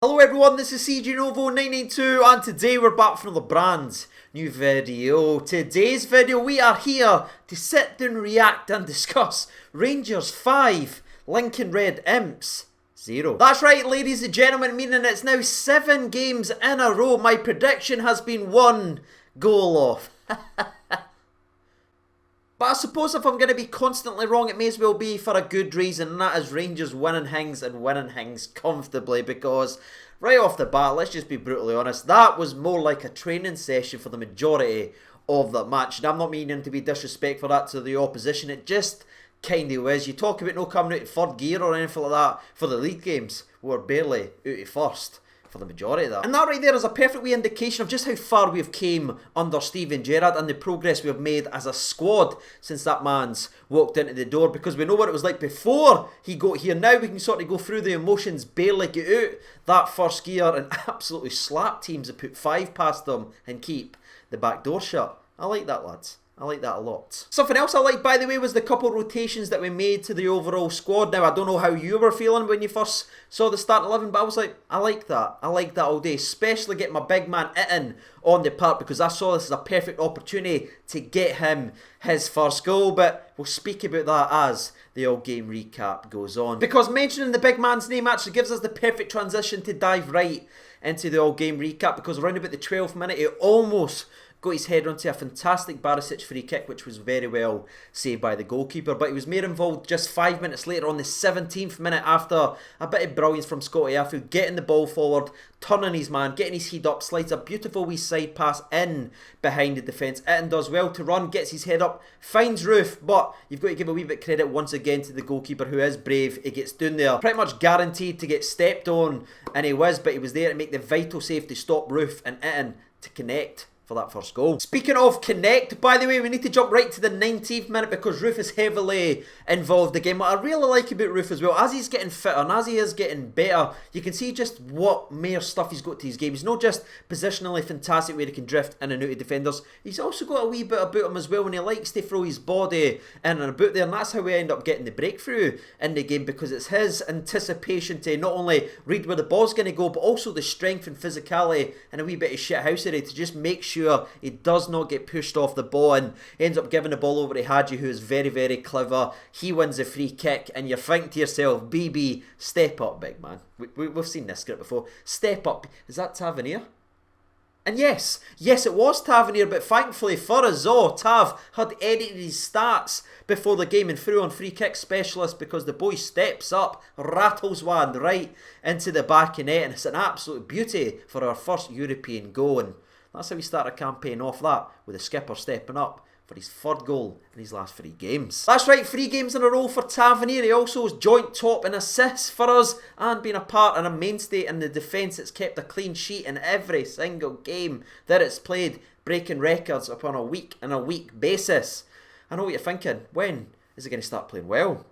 Hello everyone, this is CG Novo 992 and today we're back for another brand new video. Today's video we are here to sit down, react and discuss Rangers 5, Lincoln Red Imps 0. That's right ladies and gentlemen, meaning it's now 7 games in a row. My prediction has been 1 goal off. But I suppose if I'm going to be constantly wrong, it may as well be for a good reason, and that is Rangers winning things and winning things comfortably, because right off the bat, let's just be brutally honest, that was more like a training session for the majority of that match. And I'm not meaning to be disrespectful that to the opposition, it just kind of was. You talk about no coming out of third gear or anything like that for the league games, we were barely out of first for the majority of that. And that right there is a perfect wee indication of just how far we've came under Steven Gerrard and the progress we've made as a squad since that man's walked into the door, because we know what it was like before he got here. Now we can sort of go through the emotions, barely get out that first gear and absolutely slap teams that put 5 past them and keep the back door shut. I like that, lads. I like that a lot. Something else I liked, by the way, was the couple rotations that we made to the overall squad. Now, I don't know how you were feeling when you first saw the start 11, but I was like, I like that. I like that all day, especially getting my big man Itten on the park, because I saw this as a perfect opportunity to get him his first goal. But we'll speak about that as the all-game recap goes on, because mentioning the big man's name actually gives us the perfect transition to dive right into the all-game recap, because around about the 12th minute, he almost got his head onto a fantastic Barisic free kick, which was very well saved by the goalkeeper. But he was more involved just 5 minutes later on the 17th minute after a bit of brilliance from Scotty Arfield, getting the ball forward, turning his man, getting his head up, slides a beautiful wee side pass in behind the defence. Itten does well to run, gets his head up, finds Roof, but you've got to give a wee bit of credit once again to the goalkeeper, who is brave. He gets down there, pretty much guaranteed to get stepped on, and he was, but he was there to make the vital save to stop Roof and Itten to connect for that first goal. Speaking of connect, by the way, we need to jump right to the 19th minute, because Roof is heavily involved again. What I really like about Roof as well, as he's getting fitter and as he is getting better, you can see just what more stuff he's got to his game. He's not just positionally fantastic where he can drift in and out of defenders, he's also got a wee bit about him as well, and he likes to throw his body in and about there, and that's how we end up getting the breakthrough in the game, because it's his anticipation to not only read where the ball's going to go, but also the strength and physicality and a wee bit of shithousery to just make sure he does not get pushed off the ball, and ends up giving the ball over to Hadji, who is very, very clever. He wins the free kick, and you're thinking to yourself, BB, step up, big man. We've seen this script before. Step up. Is that Tavernier? And yes, it was Tavernier, but thankfully for us all, Tav had edited his stats before the game and threw on free kick specialist, because the boy steps up, rattles one right into the back of net, and it's an absolute beauty for our first European goal. And that's how we start a campaign off that, with the skipper stepping up for his third goal in his last 3 games. That's right, 3 games in a row for Tavernier. He also is joint top in assists for us, and being a part and a mainstay in the defence. It's kept a clean sheet in every single game that it's played, breaking records upon a week basis. I know what you're thinking, when is he going to start playing well?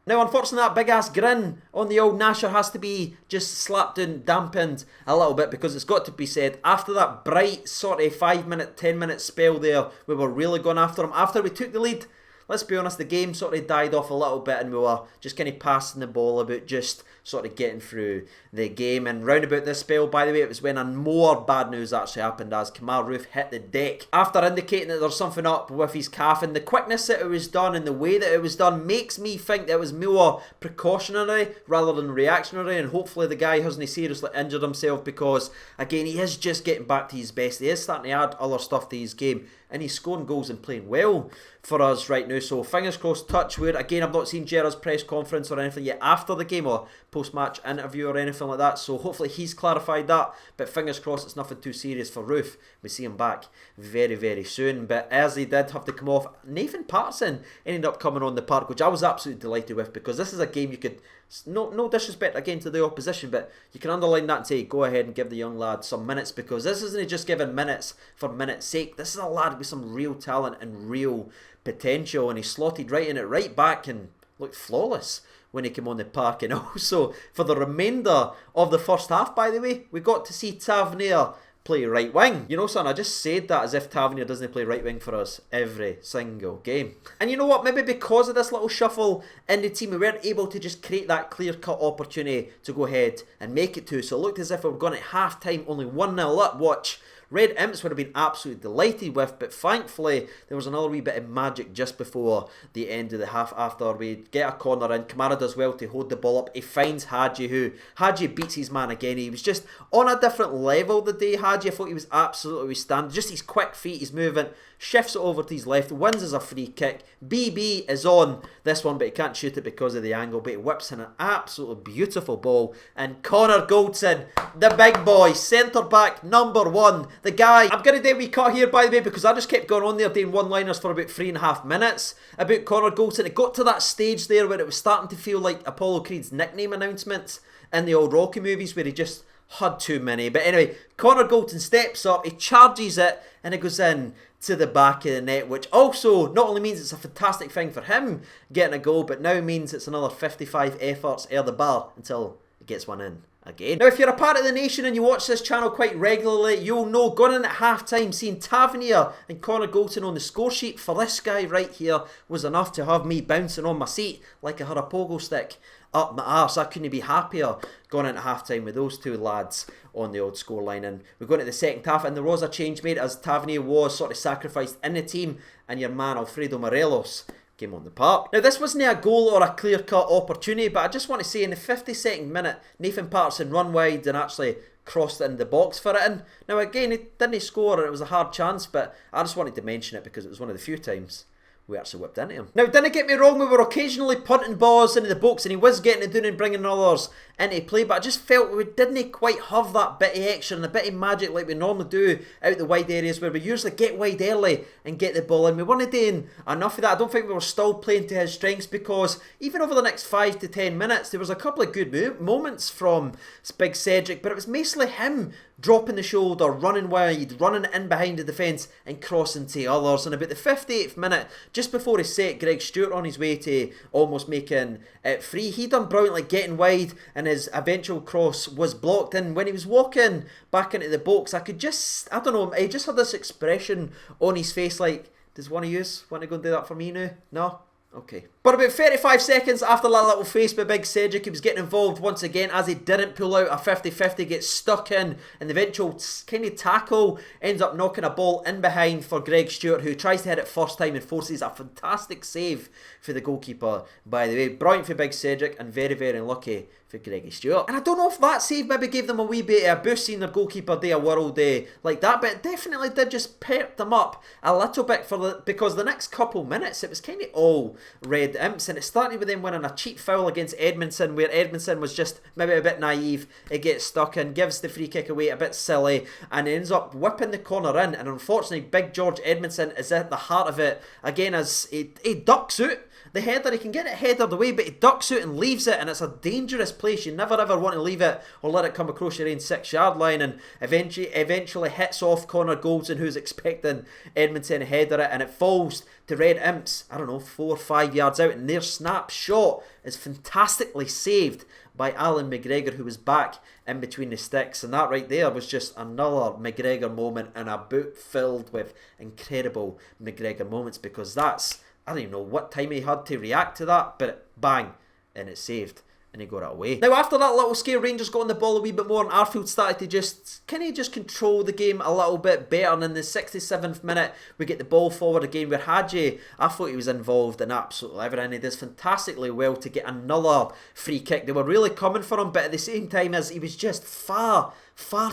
Now, unfortunately, that big-ass grin on the old Nasher has to be just slapped and dampened a little bit, because it's got to be said, after that bright sort of 5-minute, 10-minute spell there, we were really going after him. After we took the lead, let's be honest, the game sort of died off a little bit, and we were just kind of passing the ball about, just sort of getting through the game. And round about this spell, by the way, it was when more bad news actually happened, as Kamal Roof hit the deck after indicating that there's something up with his calf, and the quickness that it was done and the way that it was done makes me think that it was more precautionary rather than reactionary, and hopefully the guy hasn't seriously injured himself, because again, he is just getting back to his best. He is starting to add other stuff to his game, and he's scoring goals and playing well for us right now. So fingers crossed, touch wood. Again, I've not seen Gerrard's press conference or anything yet after the game, or post-match interview or anything like that, so hopefully he's clarified that, but fingers crossed it's nothing too serious for Roof. We see him back very, very soon. But as he did have to come off, Nathan Patterson ended up coming on the park, which I was absolutely delighted with, because this is a game you could, no disrespect again to the opposition, but you can underline that and say, go ahead and give the young lad some minutes, because this isn't just giving minutes for minutes' sake. This is a lad with some real talent and real potential, and he slotted right in it, right back, and looked flawless when he came on the park. And also for the remainder of the first half, by the way, we got to see Tavernier play right wing. You know, son, I just said that as if Tavernier doesn't play right wing for us every single game. And you know what, maybe because of this little shuffle in the team, we weren't able to just create that clear-cut opportunity to go ahead and make it 2. So it looked as if we were going at half-time only 1-0 up, which Red Imps would have been absolutely delighted with, but thankfully there was another wee bit of magic just before the end of the half. After we get a corner in, Kamara does well to hold the ball up. He finds Hadji, who Hadji beats his man again. He was just on a different level the day. Hadji, I thought he was absolutely standing. Just his quick feet, his movement, shifts it over to his left, wins as a free kick. BB is on this one, but he can't shoot it because of the angle, but he whips in an absolutely beautiful ball. And Connor Goldson, the big boy, centre back number 1, the guy. I'm going to do a wee cut here, by the way, because I just kept going on there doing one-liners for about 3.5 minutes about Connor Goldson. It got to that stage there where it was starting to feel like Apollo Creed's nickname announcements in the old Rocky movies, where he just had too many. But anyway, Connor Goldson steps up, he charges it, and it goes in to the back of the net, which also not only means it's a fantastic thing for him getting a goal, but now means it's another 55 efforts air the bar until he gets one in again. Now, if you're a part of the nation and you watch this channel quite regularly, you'll know going in at half-time, seeing Tavernier and Connor Goldson on the score sheet for this guy right here was enough to have me bouncing on my seat like I had a pogo stick up my arse. I couldn't be happier going into half-time with those two lads on the old scoreline. And we're going to the second half, and there was a change made as Tavernier was sort of sacrificed in the team, and your man Alfredo Morelos came on the park. Now, this wasn't a goal or a clear-cut opportunity, but I just want to say in the 52nd minute, Nathan Patterson run wide and actually crossed it in the box for it in. Now, again, he didn't score, and it was a hard chance, but I just wanted to mention it because it was one of the few times we actually whipped into him. Now, didn't get me wrong, we were occasionally punting balls into the box, and he was getting it down and bringing others into play, but I just felt we didn't quite have that bit of extra and a bit of magic like we normally do out the wide areas, where we usually get wide early and get the ball in. We weren't doing enough of that. I don't think we were still playing to his strengths, because even over the next 5 to 10 minutes, there was a couple of good moments from Big Cedric, but it was mostly him dropping the shoulder, running wide, running in behind the defence and crossing to others. And about the 58th minute, just before he set Greg Stewart on his way to almost making it free, he done brilliantly getting wide, and his eventual cross was blocked. And when he was walking back into the box, I could just, I don't know, he just had this expression on his face like, does one of you want to go and do that for me now? No? Okay. But about 35 seconds after that little face by Big Cedric, he was getting involved once again, as he didn't pull out a 50-50, gets stuck in, and the eventual kind of tackle ends up knocking a ball in behind for Greg Stewart, who tries to hit it first time and forces a fantastic save for the goalkeeper, by the way. Brilliant for Big Cedric and very, very unlucky for Greggy Stewart. And I don't know if that save maybe gave them a wee bit of a boost, seeing their goalkeeper do a world like that, but it definitely did just perk them up a little bit because the next couple minutes it was kind of all Red Imps, and it started with them winning a cheap foul against Edmondson, where Edmondson was just maybe a bit naive. It gets stuck in, gives the free kick away, a bit silly, and ends up whipping the corner in, and unfortunately Big George Edmondson is at the heart of it again, as he ducks out the header. He can get it headed away, but he ducks out and leaves it, and it's a dangerous place. You never ever want to leave it or let it come across your own 6-yard line, and eventually hits off Connor Goldson, who's expecting Edmondson to header it, and it falls to Red Imps, I don't know, 4 or 5 yards out, and their snap shot is fantastically saved by Alan McGregor, who was back in between the sticks. And that right there was just another McGregor moment, and a book filled with incredible McGregor moments, because that's, I don't even know what time he had to react to that, but bang, and it's saved, and he got it away. Now, after that little scare, Rangers got on the ball a wee bit more, and Arfield started to just control the game a little bit better. And in the 67th minute, we get the ball forward again, where Hadji, I thought he was involved in absolutely everything. He does fantastically well to get another free kick. They were really coming for him, but at the same time, as he was just far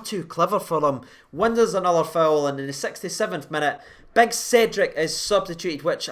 too clever for them. Wins us another foul, and in the 67th minute, Big Cedric is substituted, which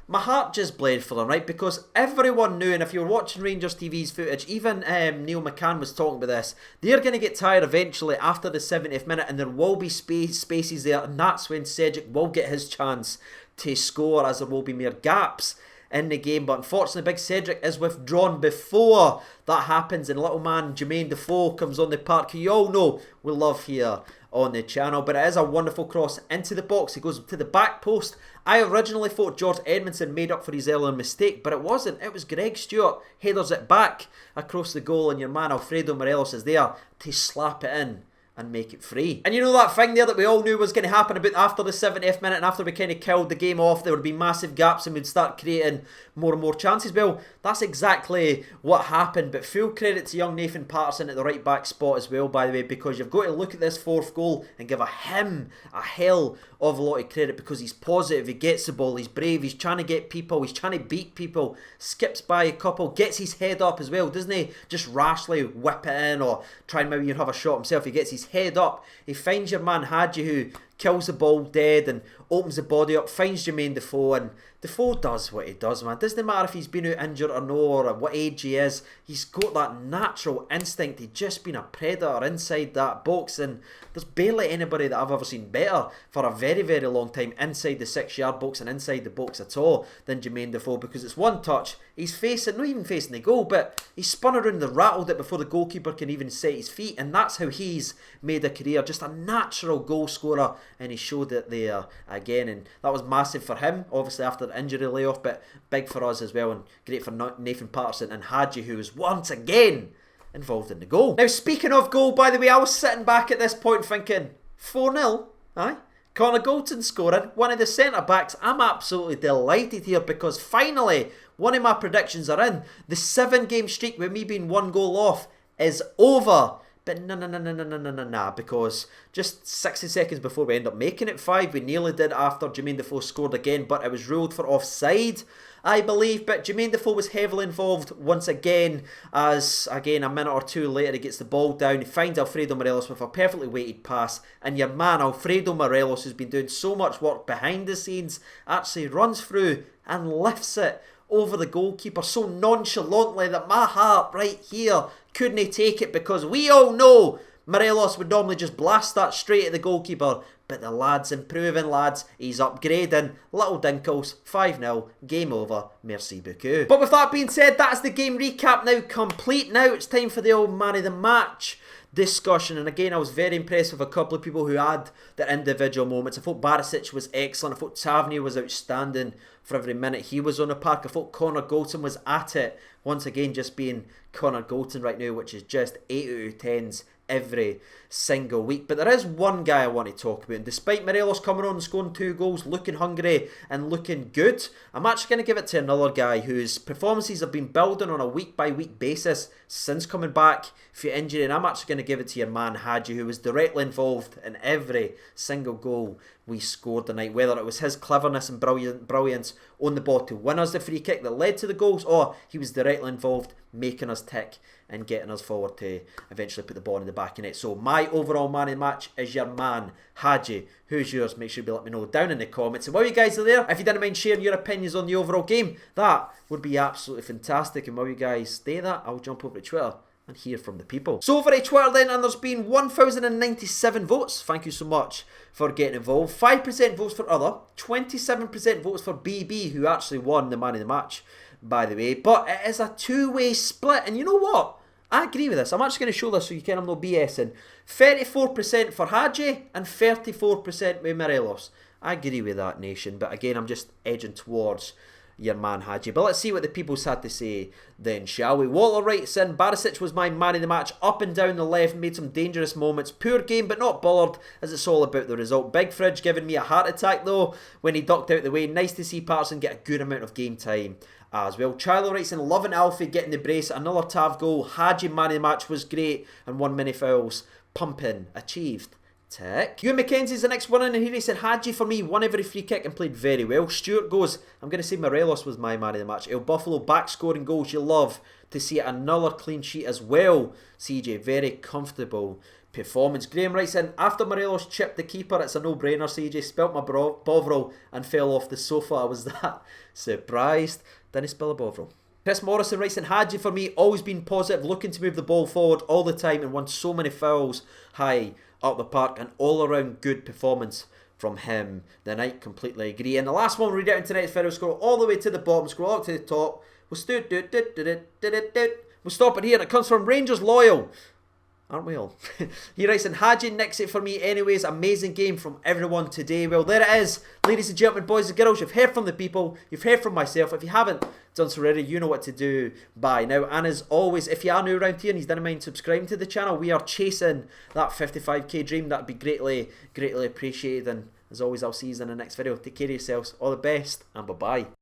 my heart just bled for them, right? Because everyone knew, and if you were watching Rangers TV's footage, even Neil McCann was talking about this, they're going to get tired eventually after the 70th minute, and there will be spaces there, and that's when Cedric will get his chance to score, as there will be mere gaps in the game. But unfortunately, Big Cedric is withdrawn before that happens, and little man Jermaine Defoe comes on the park, who you all know we love here on the channel. But it is a wonderful cross into the box. He goes to the back post. I originally thought George Edmondson made up for his earlier mistake, but it wasn't. It was Greg Stewart headers it back across the goal, and your man Alfredo Morelos is there to slap it in and make it free. And you know that thing there that we all knew was going to happen about after the 70th minute and after we kind of killed the game off, there would be massive gaps and we'd start creating more and more chances. Well, that's exactly what happened, but full credit to young Nathan Patterson at the right back spot as well, by the way, because you've got to look at this fourth goal and give him a hell of a lot of credit, because he's positive, he gets the ball, he's brave, he's trying to get people, he's trying to beat people, skips by a couple, gets his head up as well, doesn't he? Just rashly whip it in or try and maybe even have a shot himself. He gets his head up, he finds your man Hadji, who kills the ball dead and opens the body up, finds Jermaine Defoe, and Defoe does what he does, man. Doesn't matter if he's been out injured or no, or what age he is, he's got that natural instinct. He's just been a predator inside that box, and there's barely anybody that I've ever seen better for a very, very long time inside the 6-yard box and inside the box at all than Jermaine Defoe, because it's one touch, he's facing, not even facing the goal, but he's spun around and rattled it before the goalkeeper can even set his feet, and that's how he's made a career, just a natural goal scorer, and he showed it there again, and that was massive for him, obviously after the injury layoff, but big for us as well, and great for Nathan Patterson and Hadji, who was once again involved in the goal. Now, speaking of goal, by the way, I was sitting back at this point thinking, 4-0, aye? Connor Goldson scoring, one of the centre-backs. I'm absolutely delighted here, because finally, one of my predictions are in. The 7-game streak with me being 1 goal off is over. But no, because just 60 seconds before we end up making it 5, we nearly did after Jermaine Defoe scored again, but it was ruled for offside, I believe. But Jermaine Defoe was heavily involved once again, as again a minute or two later he gets the ball down, he finds Alfredo Morelos with a perfectly weighted pass, and your man Alfredo Morelos, who's been doing so much work behind the scenes, actually runs through and lifts it over the goalkeeper so nonchalantly that my heart right here couldn't take it, because we all know Morelos would normally just blast that straight at the goalkeeper, but the lad's improving, lads. He's upgrading. Little Dinkles, 5-0, game over, merci beaucoup. But with that being said, that's the game recap now complete. Now it's time for the old man of the match discussion, and again I was very impressed with a couple of people who had their individual moments. I thought Barisic was excellent, I thought Tavernier was outstanding for every minute he was on the park. I thought Connor Goldson was at it, once again just being Connor Goldson right now, which is just 8 out of 10s every single week. But there is one guy I want to talk about, and despite Morelos coming on and scoring 2 goals, looking hungry and looking good, I'm actually going to give it to another guy whose performances have been building on a week by week basis since coming back for injury, and I'm actually going to give it to your man Hadji, who was directly involved in every single goal we scored tonight, whether it was his cleverness and brilliance on the ball to win us the free kick that led to the goals, or he was directly involved making us tick and getting us forward to eventually put the ball in the back of net. So my overall man of the match is your man Hadji. Who's yours? Make sure you let me know down in the comments. And while you guys are there, if you didn't mind sharing your opinions on the overall game, that would be absolutely fantastic. And while you guys stay that, I'll jump over to Twitter and hear from the people. So over at Twitter then, and there's been 1,097 votes. Thank you so much for getting involved. 5% votes for other, 27% votes for BB, who actually won the man of the match, by the way. But it is a two-way split, and you know what? I agree with this. I'm actually going to show this so you can have no BSing. 34% for Hadji and 34% with Morelos. I agree with that, nation. But again, I'm just edging towards your man Hadji. But let's see what the people's had to say then, shall we? Walter writes in, Barisic was my man of the match, up and down the left, made some dangerous moments. Poor game, but not bothered, as it's all about the result. Big Fridge giving me a heart attack, though, when he ducked out the way. Nice to see Patterson get a good amount of game time as well. Charlie writes in, loving Alfie getting the brace. Another Tav goal. Hadji man of the match was great, and 1 mini fouls. Pumping. Achieved. Tick. Hugh McKenzie's the next one in, and here he said, Hadji for me, won every free kick and played very well. Stuart goes, I'm going to say Morelos was my man of the match. El Buffalo back scoring goals. You love to see another clean sheet as well. CJ, very comfortable performance. Graham writes in, after Morelos chipped the keeper, it's a no-brainer. CJ spilt my Bovril and fell off the sofa. I was that surprised. Didn't spill a Bovril. Chris Morrison writes in, Hadji for me, always been positive, looking to move the ball forward all the time and won so many fouls high up the park. An all-around good performance from him the night. Completely agree. And the last one we read out in tonight's video, scroll all the way to the bottom, scroll up to the top. We'll stop it here, and it comes from Rangers Loyal. Aren't we all? He writes in, Hajin nicks it for me anyways. Amazing game from everyone today. Well, there it is. Ladies and gentlemen, boys and girls, you've heard from the people. You've heard from myself. If you haven't done so already, you know what to do by now. And as always, if you are new around here and you didn't mind subscribing to the channel, we are chasing that 55k dream. That'd be greatly, greatly appreciated. And as always, I'll see you in the next video. Take care of yourselves. All the best and bye-bye.